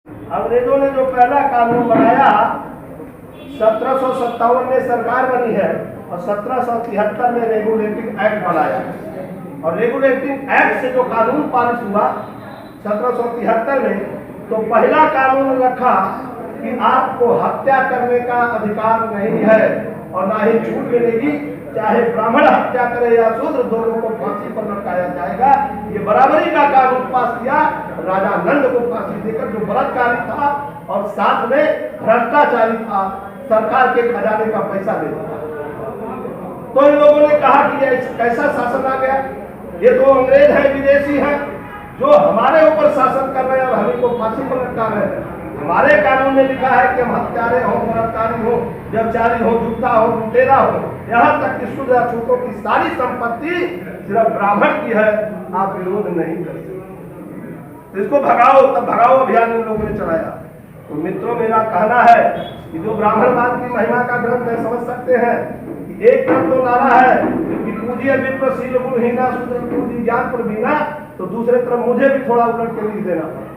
अंग्रेजों ने जो पहला कानून बनाया 1757 में सरकार बनी है और 1773 में रेगुलेटिंग एक्ट बनाया। और रेगुलेटिंग एक्ट से जो कानून पारित हुआ 1773 में, तो पहला कानून रखा कि आपको हत्या करने का अधिकार नहीं है और ना ही छूट मिलेगी, चाहे ब्राह्मण हत्या करे या शूद्र, दोनों को फांसी पर लटकाया जाएगा। ये बराबरी का कानून पास किया राजा नंद को फांसी देकर, जो बलात्कारी था और साथ में भ्रष्टाचारी था, सरकार के खजाने का पैसा देता था। तो इन लोगों ने कहा कि ये कैसा शासन आ गया, ये तो अंग्रेज है, विदेशी है, जो हमारे ऊपर शासन कर रहे हैं और हमें को फांसी पर लटका रहे हैं। हमारे कानून में लिखा है कि हम हत्यारे हो, बलात्कारी हो, व्यभिचारी हो, झूठा हो, लुटेरा हो, यहाँ तक कि शुद्ध अछूतों की सारी संपत्ति सिर्फ ब्राह्मण की है, आप विरोध नहीं कर सकते। तो इसको भगाओ, तब भगाओ अभियान इन लोगों ने चलाया। तो मित्रों, मेरा कहना है कि जो ब्राह्मणवाद की महिमा का ग्रंथ है, समझ सकते हैं कि एक तरफ तो नारा है कि पूजिए विप्र शील गुण हीना शूद्र पूजी ज्ञान पर बीना, तो दूसरे तरफ मुझे भी थोड़ा उलट के लिख देना पड़ा,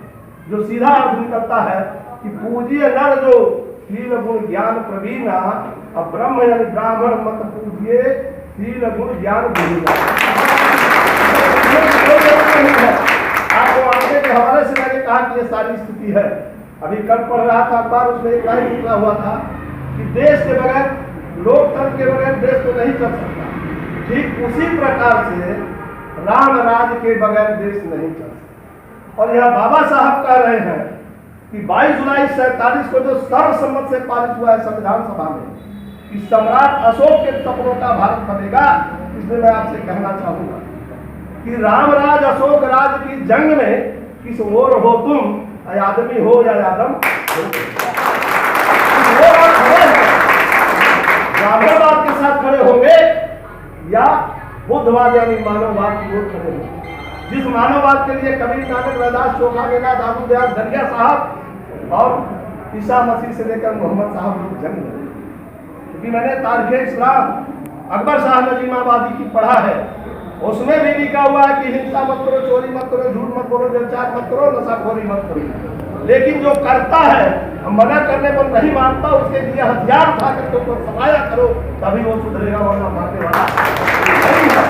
जो सीधा अर्थ निकलता है कि पूजिए नर जो शील गुण ज्ञान प्रवीणा, अब ब्रह्म यानी ब्राह्मण मत पूजिए शील गुण ज्ञान भूलिना। आपको आगे के हवाले से मैंने कहा कि ये सारी स्थिति है। अभी कल पढ़ रहा था अखबार, उसमें एक लाइन निकला हुआ था कि देश के बगैर, लोकतंत्र के बगैर देश तो नहीं चल सकता। ठीक उसी प्रकार से राम राज के बगैर देश नहीं चल सकता। और यहाँ बाबा साहब कह रहे हैं कि 22 जुलाई 47 को जो सर्वसम्मत से पारित हुआ है संविधान सभा में कि सम्राट अशोक के सपनों का भारत बनेगा, इसलिए मैं आपसे कहना चाहूंगा कि राम राज अशोक राज की जंग में किस ओर हो तुम, आदमी हो या आदम हो, ब्राह्मणवाद के साथ खड़े होंगे या बुद्धवाद यानी मानववाद की ओर खड़े होंगे। जिस मानववाद के लिए कबीर, नानक, रैदास, चोखा गेना, दादू दयाल, दरिया साहब और ईसा मसीह से लेकर मोहम्मद साहब लोग जंग लड़े। क्योंकि मैंने तारीख इस्लाम अकबर शाह नजीमाबादी की पढ़ा है, उसमें भी लिखा हुआ है कि हिंसा मत करो, चोरी मत करो, झूठ मत बोलो, व्यभिचार मत करो, नशाखोरी मत करो। लेकिन जो करता है, मना करने पर नहीं मानता, उसके लिए हथियार उठा करके उसको सफाया करो, तभी वो सुधरेगा, वरना मारने वाला नहीं है।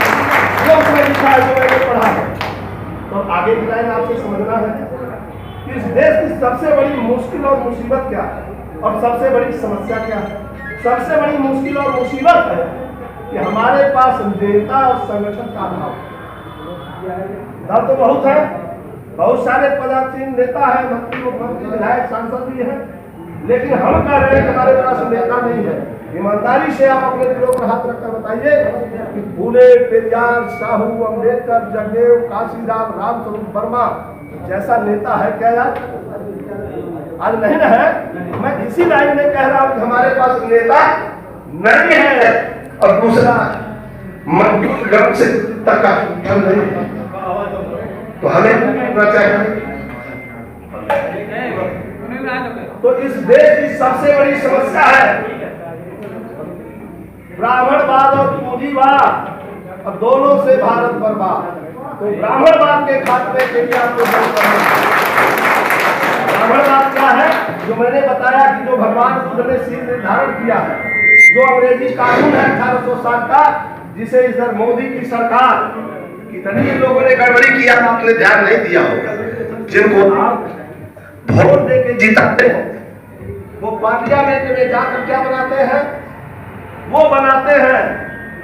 ये उसमें लिखा है जो मैंने पढ़ा है। तो आगे की लाइन आपसे समझना है कि इस देश की सबसे बड़ी मुश्किल और मुसीबत क्या है और सबसे बड़ी समस्या क्या है। सबसे बड़ी मुश्किल और मुसीबत है कि हमारे पास नेता और संगठन का अभाव। डर तो बहुत है, बहुत सारे पदासीन नेता है, मंत्री, मुख्यमंत्री, विधायक, सांसद भी है, लेकिन हम कह रहे हैं कि हमारे पास नेता नहीं है। ईमानदारी से आप अपने दिलों पर हाथ रखकर बताइए कि फूले, पेरियार, साहू, अम्बेडकर, जगदेव, काशीराम, रामस्वरूप वर्मा जैसा नेता है क्या यार? आज नहीं ना है। मैं इसी लाइन में कह रहा हूं कि हमारे पास नेता नहीं है और दूसरा मजबूत गर्भ से तक का नहीं है, तो हमें करना चाहिए। तो इस देश की सबसे बड़ी समस्या है ब्राह्मणवाद और पूंजीवाद, और दोनों से भारत बर्बाद। तो ब्राह्मणवाद के खात्मे के लिए आपको ब्राह्मणवाद क्या है, जो मैंने बताया कि जो भगवान बुद्ध ने शील निर्धारण किया है, जो अंग्रेजी कानून है 1860 का, जिसे इधर मोदी की सरकार, कितने लोगों ने गड़बड़ी किया, आपने ध्यान नहीं दिया होगा। जिनको आप वोट दे के जिताते हैं, वो पार्लियामेंट में जाकर क्या बनाते हैं, वो बनाते हैं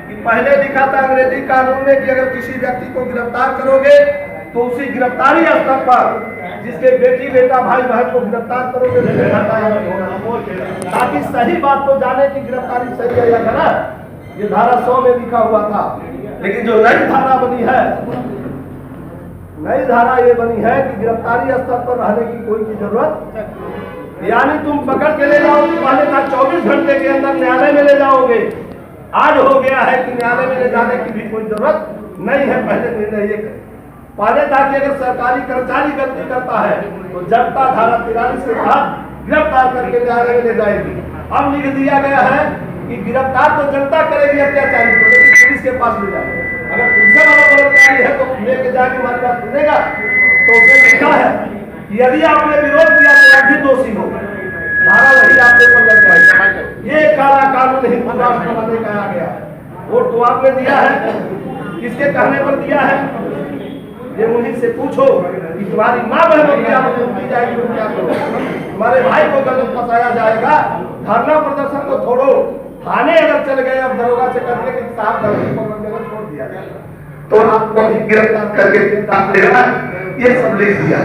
कि पहले लिखा था अंग्रेजी कानून में कि अगर किसी व्यक्ति को गिरफ्तार करोगे तो उसी गिरफ्तारी स्तर पर जिसके बेटी, बेटा, भाई, बहन को गिरफ्तार करोगे ताकि सही बात तो जाने की गिरफ्तारी सही है या गलत। ये धारा 100 में लिखा हुआ था। लेकिन जो नई धारा बनी है, नई धारा ये बनी है कि गिरफ्तारी स्तर पर रहने की कोई की जरूरत, यानी तुम पकड़ के ले जाओ। पहले था 24 घंटे के अंदर न्यायालय में ले जाओगे, आज हो गया है कि न्यायालय में ले जाने की भी कोई जरूरत नहीं है। पहले निर्णय ये पहले था कि अगर सरकारी कर्मचारी गलती करता है तो जनता धारा 43 के तहत गिरफ्तार करके न्यायालय में ले जाएगी। अब लिख दिया गया है कि गिरफ्तार तो जनता करेगी अत्याचारी को, लेकिन पुलिस के पास ले जाएगी। अगर पुलिस वाला बलात्कारी है तो लेके जाके हमारी बात सुनेगा। तो उसमें लिखा है कि यदि आपने विरोध किया तो ये काला कानून हिंदू राष्ट्र बनाने का आ गया। वोट तो आपने दिया है, किसके कहने पर दिया है? ये उन्हीं से पूछो कि तुम्हारी माँ बहनों की आबरू की जाएगी तो क्या करो? तुम्हारे भाई को गलत फंसाया जाएगा, धरना प्रदर्शन को छोड़ो, थाने अगर चल गए अब दरोगा से करके कि साहब धरने को छोड़ दिया तो आपको गिरफ्तार करके ये सब ले दिया।